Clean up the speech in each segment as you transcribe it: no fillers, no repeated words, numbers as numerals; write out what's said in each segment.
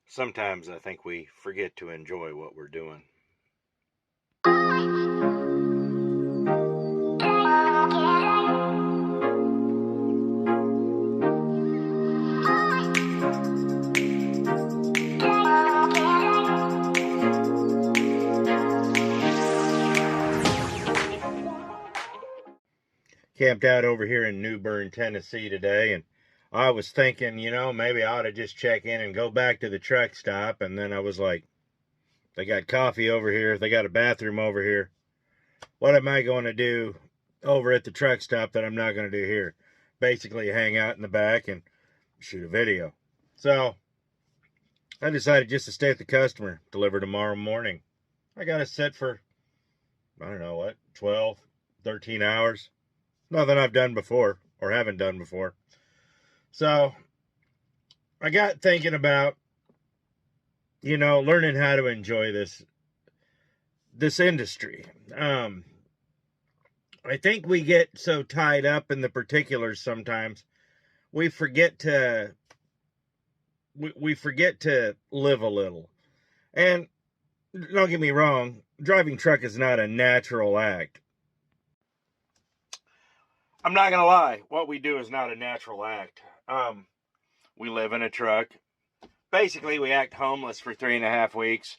sometimes I think we forget to enjoy what we're doing. Camped out over here in New Bern, Tennessee today, and I was thinking, maybe I ought to just check in and go back to the truck stop. And then I was like, they got coffee over here, they got a bathroom over here. What am I going to do over at the truck stop that I'm not going to do here? Basically hang out in the back and shoot a video. So I decided just to stay at the customer, deliver tomorrow morning. I got it set for, I don't know what, 12, 13 hours. Nothing I've done before or haven't done before. So I got thinking about, learning how to enjoy this industry. I think we get so tied up in the particulars sometimes, we forget to live a little. And don't get me wrong, driving truck is not a natural act. I'm not going to lie. What we do is not a natural act. We live in a truck. Basically, we act homeless for 3.5 weeks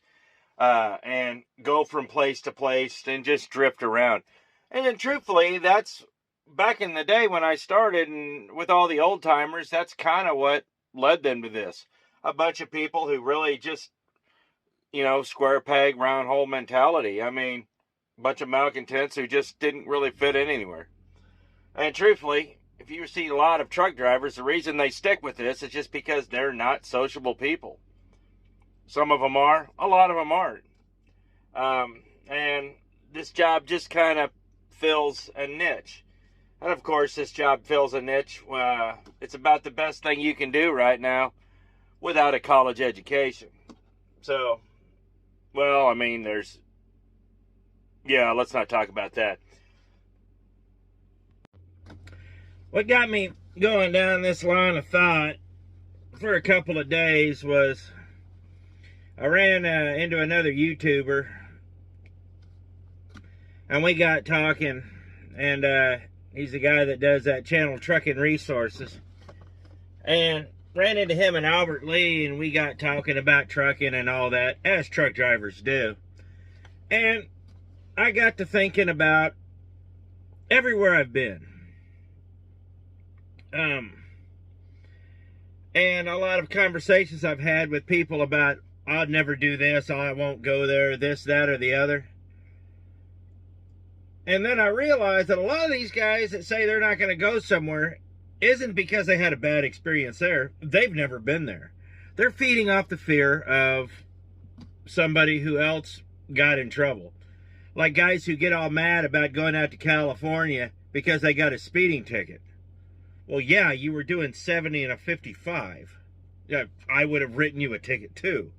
and go from place to place and just drift around. And then truthfully, that's back in the day when I started and with all the old timers, that's kind of what led them to this. A bunch of people who really just, square peg, round hole mentality. I mean, a bunch of malcontents who just didn't really fit in anywhere. And truthfully, if you see a lot of truck drivers, the reason they stick with this is just because they're not sociable people. Some of them are, a lot of them aren't. And this job just kind of fills a niche. And of course, this job fills a niche. It's about the best thing you can do right now without a college education. So, let's not talk about that. What got me going down this line of thought for a couple of days was I ran into another YouTuber and we got talking, and he's the guy that does that channel Trucking Resources, and ran into him and Albert Lee, and we got talking about trucking and all that, as truck drivers do. And I got to thinking about everywhere I've been. And a lot of conversations I've had with people about, I'd never do this, I won't go there, this, that, or the other. And then I realized that a lot of these guys that say they're not going to go somewhere isn't because they had a bad experience there. They've never been there. They're feeding off the fear of somebody who else got in trouble. Like guys who get all mad about going out to California because they got a speeding ticket. Well, yeah, you were doing 70 and a 55. Yeah, I would have written you a ticket too.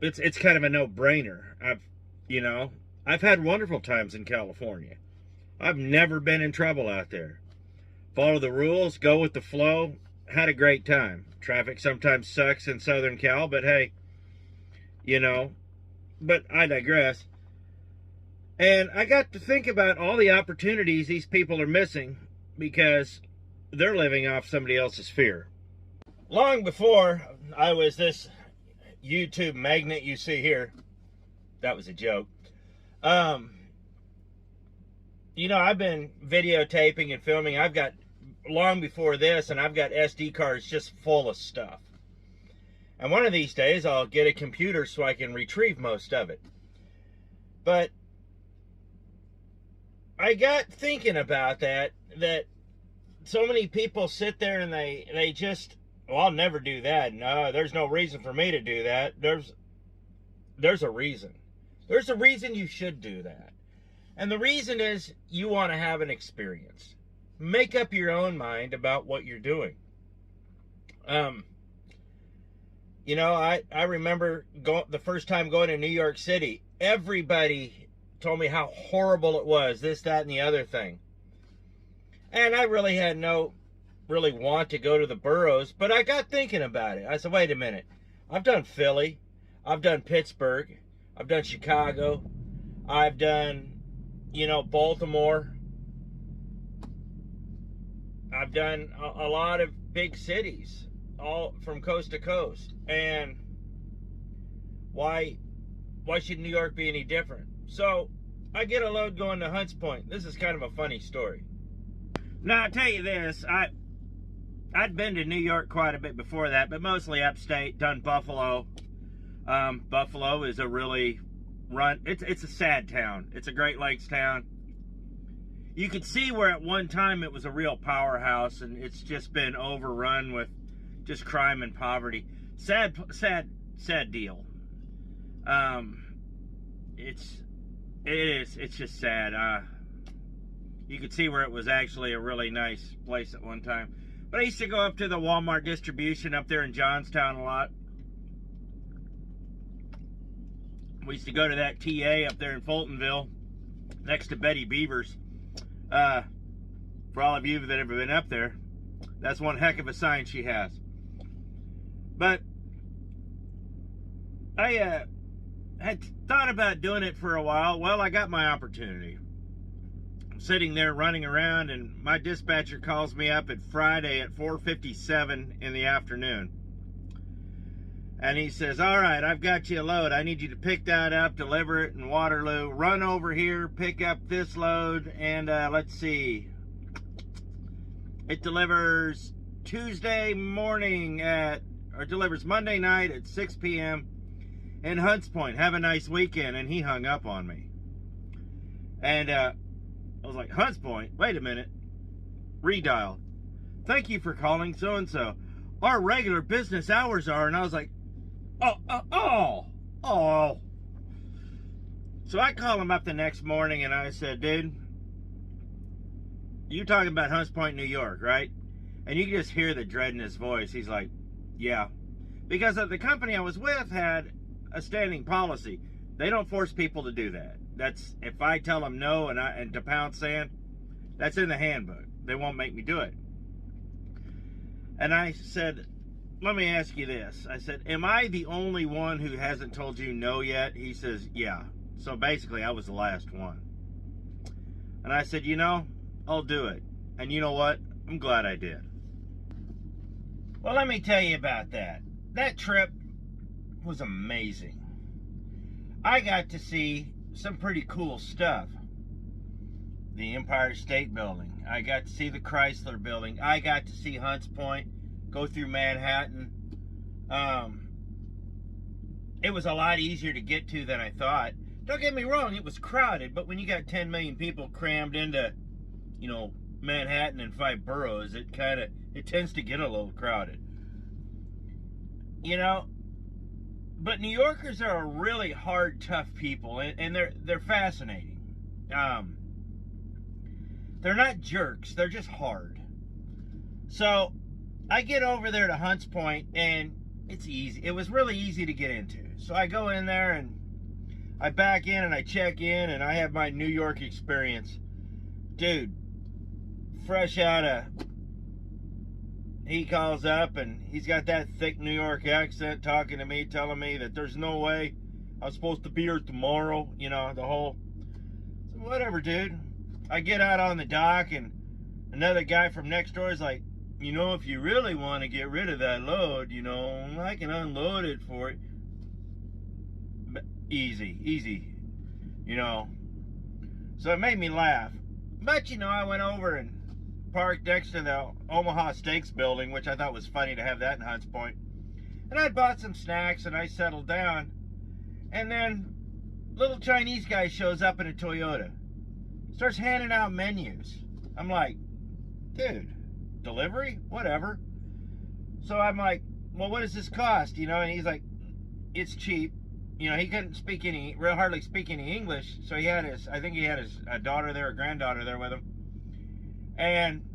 It's kind of a no-brainer. I've had wonderful times in California. I've never been in trouble out there. Follow the rules, go with the flow. Had a great time. Traffic sometimes sucks in Southern Cal, but hey, but I digress. And I got to think about all the opportunities these people are missing because they're living off somebody else's fear. Long before I was this YouTube magnet you see here, that was a joke. I've been videotaping and filming. I've got, long before this, and I've got SD cards just full of stuff. And one of these days, I'll get a computer so I can retrieve most of it. But I got thinking about that so many people sit there and they just, I'll never do that. No, there's no reason for me to do that. There's a reason. There's a reason you should do that. And the reason is you want to have an experience. Make up your own mind about what you're doing. I remember the first time going to New York City, everybody told me how horrible it was, this, that, and the other thing. And I really had no really want to go to the boroughs, but I got thinking about it. I said, wait a minute. I've done Philly. I've done Pittsburgh. I've done Chicago. I've done, Baltimore. I've done a lot of big cities, all from coast to coast. And why should New York be any different? So I get a load going to Hunts Point. This is kind of a funny story. Now, I'll tell you this. I'd been to New York quite a bit before that, but mostly upstate, done Buffalo. Buffalo is a really it's a sad town. It's a Great Lakes town. You could see where at one time it was a real powerhouse, and it's just been overrun with just crime and poverty. Sad deal. It's just sad. You could see where it was actually a really nice place at one time. But I used to go up to the Walmart distribution up there in Johnstown a lot. We used to go to that TA up there in Fultonville, next to Betty Beaver's. For all of you that have ever been up there, that's one heck of a sign she has. But I had thought about doing it for a while. Well, I got my opportunity. I'm sitting there running around, and my dispatcher calls me up at Friday at 4:57 in the afternoon. And he says, all right, I've got you a load. I need you to pick that up, deliver it in Waterloo. Run over here, pick up this load, and let's see. It delivers Tuesday morning delivers Monday night at 6 p.m. in Hunts Point. Have a nice weekend. And he hung up on me. And I was like, Hunts Point? Wait a minute. Redial. Thank you for calling so-and-so. Our regular business hours are, and I was like, oh. So I call him up the next morning and I said, dude, you talking about Hunts Point, New York, right? And you can just hear the dread in his voice. He's like, yeah. Because the company I was with had a standing policy. They don't force people to do that. That's, if I tell them no and to pound sand, that's in the handbook. They won't make me do it. And I said, let me ask you this. I said, am I the only one who hasn't told you no yet? He says, yeah. So basically, I was the last one. And I said, I'll do it. And you know what? I'm glad I did. Well, let me tell you about that. That trip was amazing. I got to see some pretty cool stuff. The Empire State Building. I got to see the Chrysler Building. I got to see Hunts Point. Go through Manhattan. It was a lot easier to get to than I thought. Don't get me wrong, it was crowded, but when you got 10 million people crammed into, Manhattan and 5 boroughs, it tends to get a little crowded. But New Yorkers are a really hard, tough people, and they're fascinating. They're not jerks, they're just hard. So I get over there to Hunts Point, and it's easy. It was really easy to get into. So I go in there, and I back in, and I check in, and I have my New York experience. Dude, fresh out of... He calls up, and he's got that thick New York accent talking to me, telling me that there's no way I'm supposed to be here tomorrow. The whole... So whatever, dude. I get out on the dock, and another guy from next door is like, if you really want to get rid of that load, I can unload it for it. But easy. So it made me laugh. But, I went over and parked next to the Omaha Steaks building, which I thought was funny to have that in Hunts Point. And I bought some snacks and I settled down. And then little Chinese guy shows up in a Toyota. Starts handing out menus. I'm like, dude, delivery? Whatever. So I'm like, well, what does this cost? And he's like, it's cheap. He couldn't hardly speak any English. So I think he had his daughter there, a granddaughter there with him. And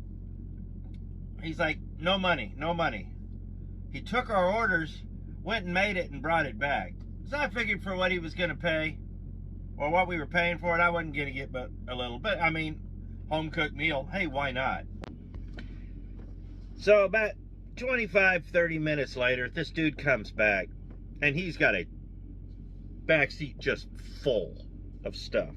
he's like, no money. He took our orders, went and made it, and brought it back. So I figured for what he was going to pay, or what we were paying for it, I wasn't going to get but a little. But, home-cooked meal, hey, why not? So about 25, 30 minutes later, this dude comes back, and he's got a backseat just full of stuff.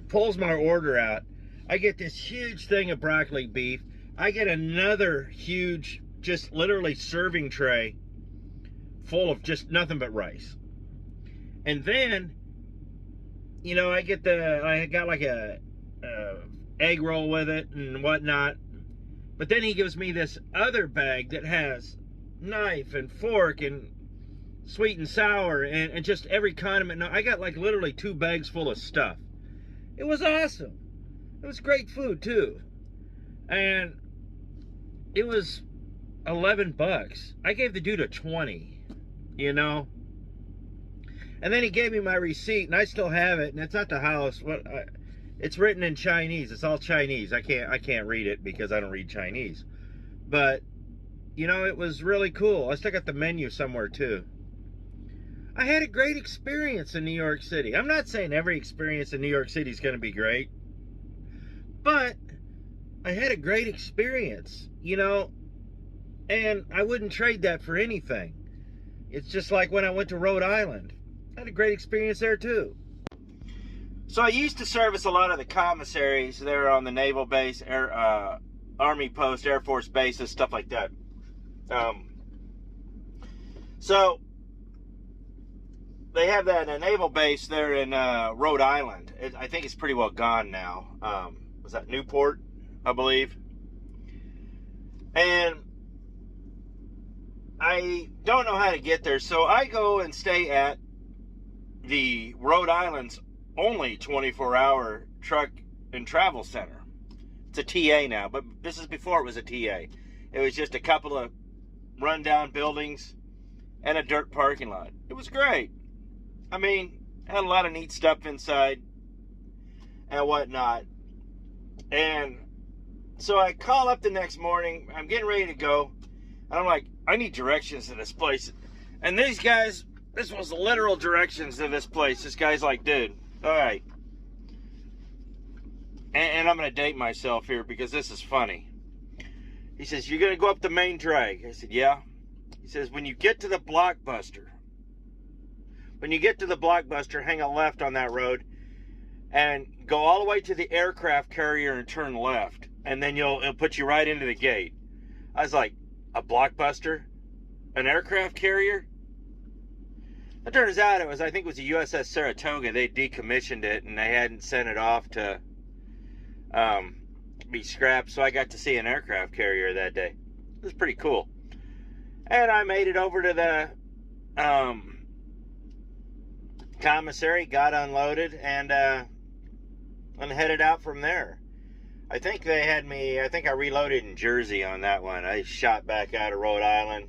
Pulls my order out. I get this huge thing of broccoli beef. I get another huge, just literally serving tray full of just nothing but rice. And then, you know, I got like a egg roll with it and whatnot. But then he gives me this other bag that has knife and fork and sweet and sour and just every condiment. No, I got like literally 2 bags full of stuff. It was awesome. It was great food too. And it was $11. I gave the dude a 20, you know. And then he gave me my receipt, and I still have it, and it's at the house. It's written in Chinese. It's all Chinese. I can't read it because I don't read Chinese. But you know, it was really cool. I still got the menu somewhere too. I had a great experience in New York City. I'm not saying every experience in New York City is going to be great, but I had a great experience, you know, and I wouldn't trade that for anything. It's just like when I went to Rhode Island. I had a great experience there too. So I used to service a lot of the commissaries there on the naval base, Army post, Air Force bases, stuff like that. So they have that naval base there in Rhode Island. I think it's pretty well gone now. Was that Newport, I believe? And I don't know how to get there, so I go and stay at the Rhode Island's only 24-hour truck and travel center. It's a TA now, but this is before it was a TA. It was just a couple of rundown buildings and a dirt parking lot. It was great. I mean, had a lot of neat stuff inside and whatnot. And so I call up the next morning. I'm getting ready to go. And I'm like, I need directions to this place. And these guys, this was the literal directions to this place. This guy's like, dude, all right. And I'm going to date myself here because this is funny. He says, you're going to go up the main drag. I said, yeah. He says, when you get to the Blockbuster, hang a left on that road and go all the way to the aircraft carrier and turn left. And then it'll put you right into the gate. I was like, a Blockbuster? An aircraft carrier? It turns out I think it was the USS Saratoga. They decommissioned it and they hadn't sent it off to be scrapped. So I got to see an aircraft carrier that day. It was pretty cool. And I made it over to the commissary, got unloaded, and headed out from there. I think I reloaded in Jersey on that one. I shot back out of Rhode Island,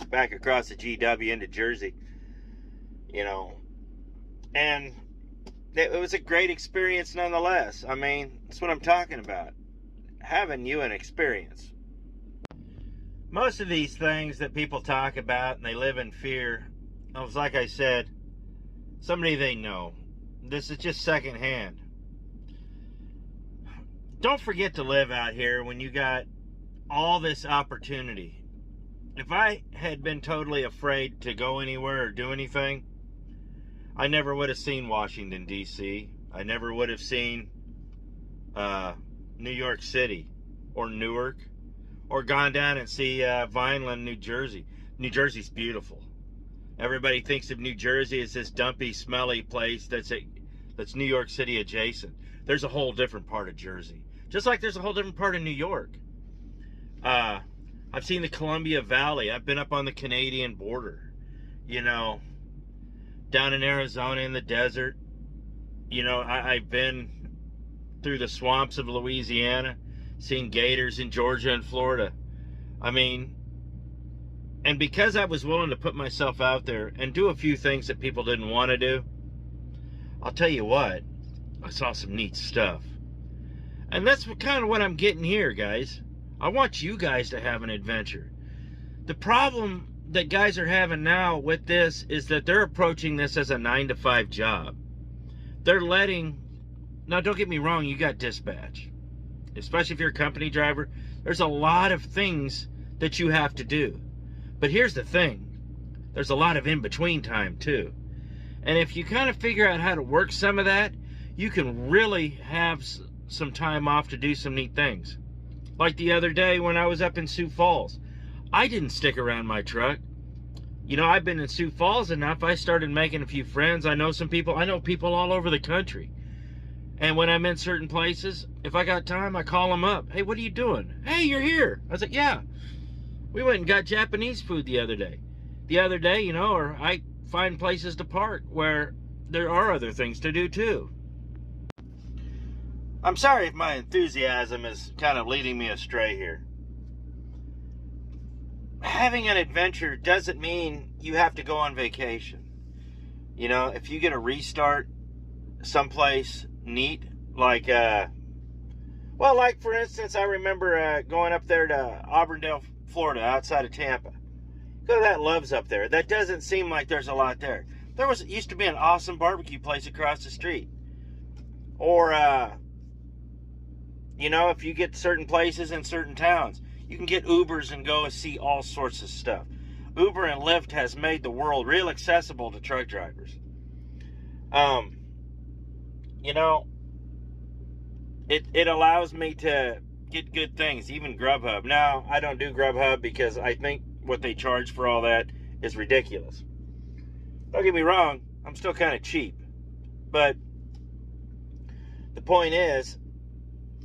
back across the GW into Jersey, you know. And it was a great experience nonetheless. I mean, that's what I'm talking about. Having you an experience. Most of these things that people talk about and they live in fear, it was like I said, somebody they know. This is just secondhand. Don't forget to live out here when you got all this opportunity. If I had been totally afraid to go anywhere or do anything, I never would have seen Washington, D.C. I never would have seen New York City or Newark, or gone down and see Vineland, New Jersey. New Jersey's beautiful. Everybody thinks of New Jersey as this dumpy, smelly place that's New York City adjacent. There's a whole different part of Jersey. Just like there's a whole different part of New York. I've seen the Columbia Valley. I've been up on the Canadian border. You know, down in Arizona in the desert. You know, I've been through the swamps of Louisiana, seen gators in Georgia and Florida. I mean, and because I was willing to put myself out there and do a few things that people didn't want to do, I'll tell you what, I saw some neat stuff. And that's kind of what I'm getting here, guys. I want you guys to have an adventure. The problem that guys are having now with this is that they're approaching this as a 9-to-5 job. They're letting, now don't get me wrong, you got dispatch. Especially if you're a company driver, There's a lot of things that you have to do. But here's the thing. There's a lot of in-between time too. And if you kind of figure out how to work some of that, you can really have some time off to do some neat things. Like the other day when I was up in Sioux Falls. I didn't stick around my truck. You know, I've been in Sioux Falls enough. I started making a few friends. I know some people. I know people all over the country. And when I'm in certain places, if I got time, I call them up. Hey, what are you doing? Hey, you're here. I was like, yeah. We went and got Japanese food the other day. The other day, you know, or I find places to park where there are other things to do too. I'm sorry if my enthusiasm is kind of leading me astray here. Having an adventure doesn't mean you have to go on vacation. You know, if you get a restart someplace neat, like, like for instance, I remember going up there to Auburndale, Florida, outside of Tampa. Go to that Love's up there. That doesn't seem like there's a lot there. There used to be an awesome barbecue place across the street. Or, you know, if you get certain places in certain towns, you can get Ubers and go see all sorts of stuff. Uber and Lyft has made the world real accessible to truck drivers. You know, it allows me to get good things, even Grubhub. Now, I don't do Grubhub because I think what they charge for all that is ridiculous. Don't get me wrong, I'm still kind of cheap. But the point is,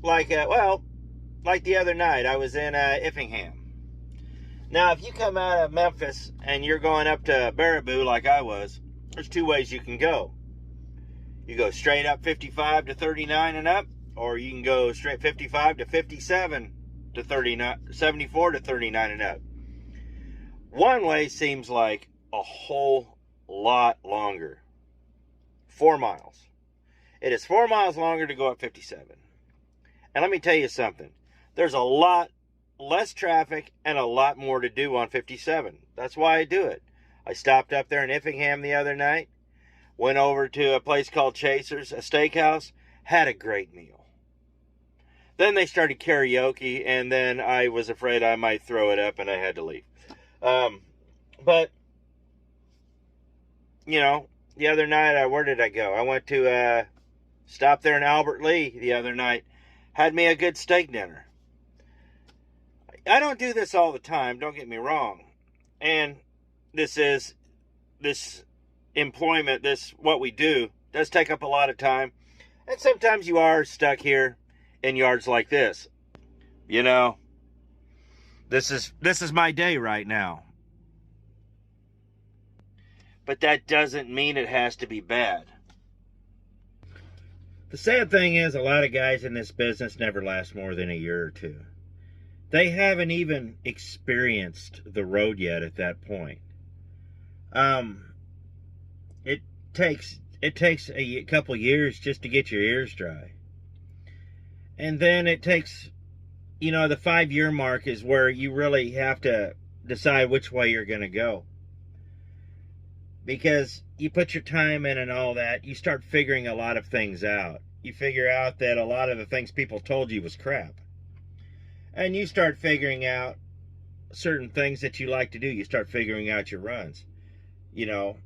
like the other night, I was in Effingham. Now, if you come out of Memphis and you're going up to Baraboo like I was, there's two ways you can go. You go straight up 55 to 39 and up, or you can go straight 55 to 57 to 39, 74 to 39 and up. One way seems like a whole lot longer. 4 miles. It is 4 miles longer to go up 57. And let me tell you something. There's a lot less traffic and a lot more to do on 57. That's why I do it. I stopped up there in Effingham the other night. Went over to a place called Chaser's, a steakhouse. Had a great meal. Then they started karaoke, and then I was afraid I might throw it up, and I had to leave. But, you know, the other night, where did I go? I went to, stop there in Albert Lee the other night. Had me a good steak dinner. I don't do this all the time, don't get me wrong. And this employment, what we do, does take up a lot of time. And sometimes you are stuck here in yards like this. You know, this is my day right now. But that doesn't mean it has to be bad. The sad thing is, a lot of guys in this business never last more than a year or two. They haven't even experienced the road yet at that point. It takes a couple years just to get your ears dry. And then it takes, you know, the 5-year mark is where you really have to decide which way you're going to go. Because you put your time in and all that, you start figuring a lot of things out. You figure out that a lot of the things people told you was crap. And you start figuring out certain things that you like to do. You start figuring out your runs. You know,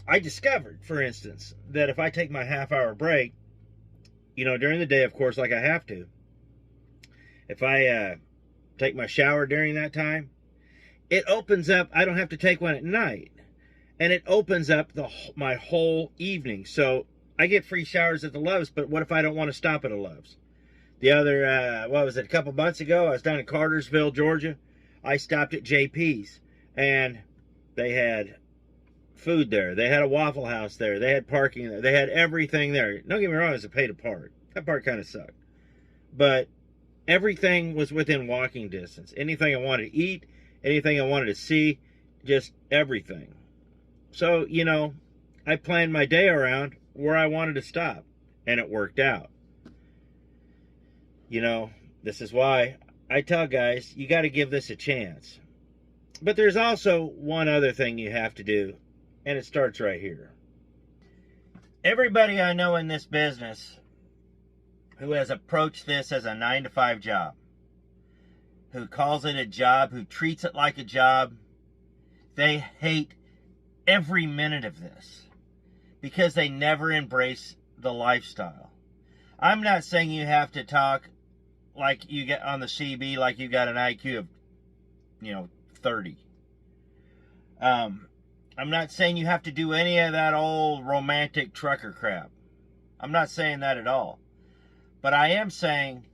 I discovered, for instance, that if I take my half-hour break, you know, during the day, of course, like I have to, if I take my shower during that time, it opens up, I don't have to take one at night. And it opens up my whole evening. So I get free showers at the Love's, but what if I don't want to stop at a Love's? The other, a couple months ago, I was down in Cartersville, Georgia. I stopped at JP's, and they had food there. They had a Waffle House there. They had parking there. They had everything there. Don't get me wrong, it was a pay to park. That part kind of sucked. But everything was within walking distance. Anything I wanted to eat, anything I wanted to see, just everything. So, you know, I planned my day around where I wanted to stop, and it worked out. You know, this is why I tell guys, you got to give this a chance. But there's also one other thing you have to do, and it starts right here. Everybody I know in this business who has approached this as a 9-to-5 job who calls it a job, who treats it like a job, they hate every minute of this because they never embrace the lifestyle. I'm not saying you have to talk like you get on the CB, like you got an IQ of, 30. I'm not saying you have to do any of that old romantic trucker crap. I'm not saying that at all. But I am saying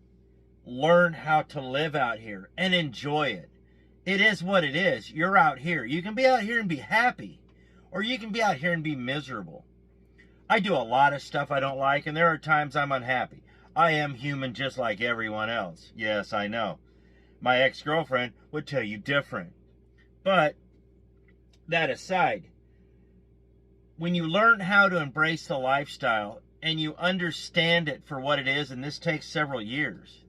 learn how to live out here and enjoy it. It is what it is. You're out here. You can be out here and be happy, or you can be out here and be miserable. I do a lot of stuff I don't like, and there are times I'm unhappy. I am human just like everyone else. Yes, I know. My ex-girlfriend would tell you different. But that aside, when you learn how to embrace the lifestyle and you understand it for what it is, and this takes several years,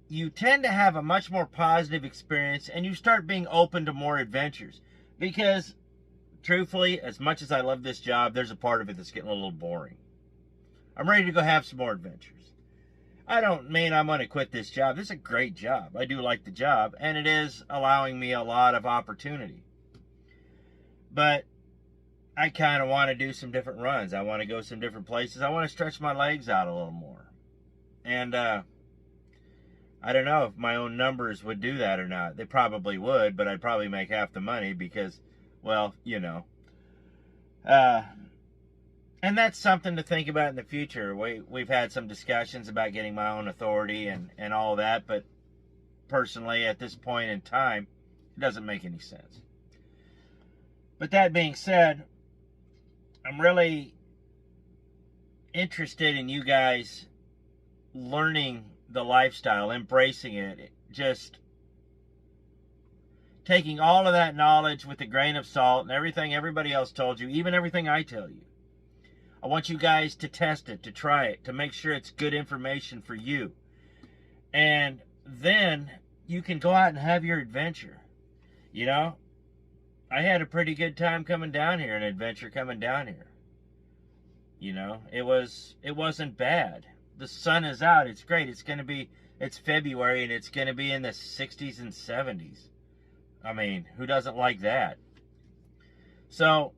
you tend to have a much more positive experience, and you start being open to more adventures. Because, truthfully, as much as I love this job, there's a part of it that's getting a little boring. I'm ready to go have some more adventures. I don't mean I'm going to quit this job. This is a great job. I do like the job, and it is allowing me a lot of opportunity. But I kind of want to do some different runs. I want to go some different places. I want to stretch my legs out a little more. And I don't know if my own numbers would do that or not. They probably would, but I'd probably make half the money because, well, and that's something to think about in the future. We've had some discussions about getting my own authority and all that, but personally, at this point in time, it doesn't make any sense. But that being said, I'm really interested in you guys learning the lifestyle, embracing it, just taking all of that knowledge with a grain of salt and everything everybody else told you, even everything I tell you. I want you guys to test it, to try it, to make sure it's good information for you. And then you can go out and have your adventure. I had a pretty good time coming down here, an adventure coming down here. It wasn't bad. The sun is out. It's great. It's February, and it's going to be in the 60s and 70s. I mean, who doesn't like that? So,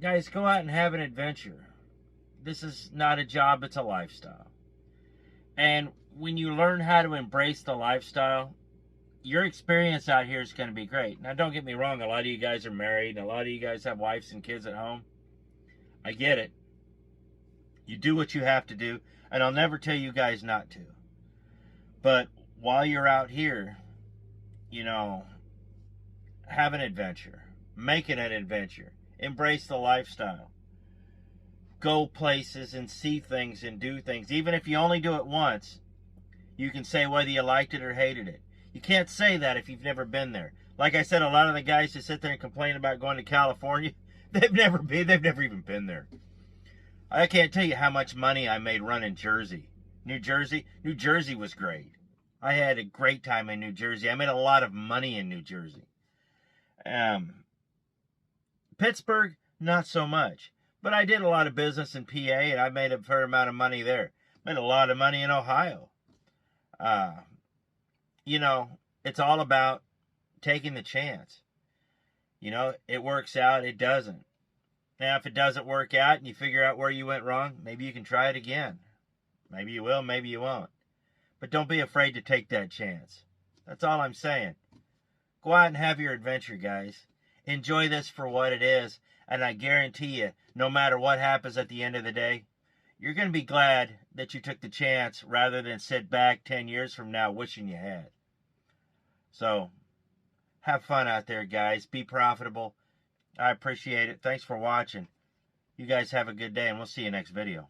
guys, go out and have an adventure. This is not a job, it's a lifestyle. And when you learn how to embrace the lifestyle, your experience out here is going to be great. Now, don't get me wrong, a lot of you guys are married, and a lot of you guys have wives and kids at home. I get it. You do what you have to do, and I'll never tell you guys not to. But while you're out here, have an adventure. Make it an adventure. Embrace the lifestyle. Go places and see things and do things. Even if you only do it once, you can say whether you liked it or hated it. You can't say that if you've never been there. Like I said, a lot of the guys who sit there and complain about going to California, they've never even been there. I can't tell you how much money I made running Jersey. New Jersey was great. I had a great time in New Jersey. I made a lot of money in New Jersey. Pittsburgh, not so much. But I did a lot of business in PA, and I made a fair amount of money there. Made a lot of money in Ohio. It's all about taking the chance. It works out, it doesn't. Now, if it doesn't work out and you figure out where you went wrong, maybe you can try it again. Maybe you will, maybe you won't. But don't be afraid to take that chance. That's all I'm saying. Go out and have your adventure, guys. Enjoy this for what it is, and I guarantee you, no matter what happens at the end of the day, you're going to be glad that you took the chance rather than sit back 10 years from now wishing you had. So, have fun out there, guys. Be profitable. I appreciate it. Thanks for watching. You guys have a good day, and we'll see you next video.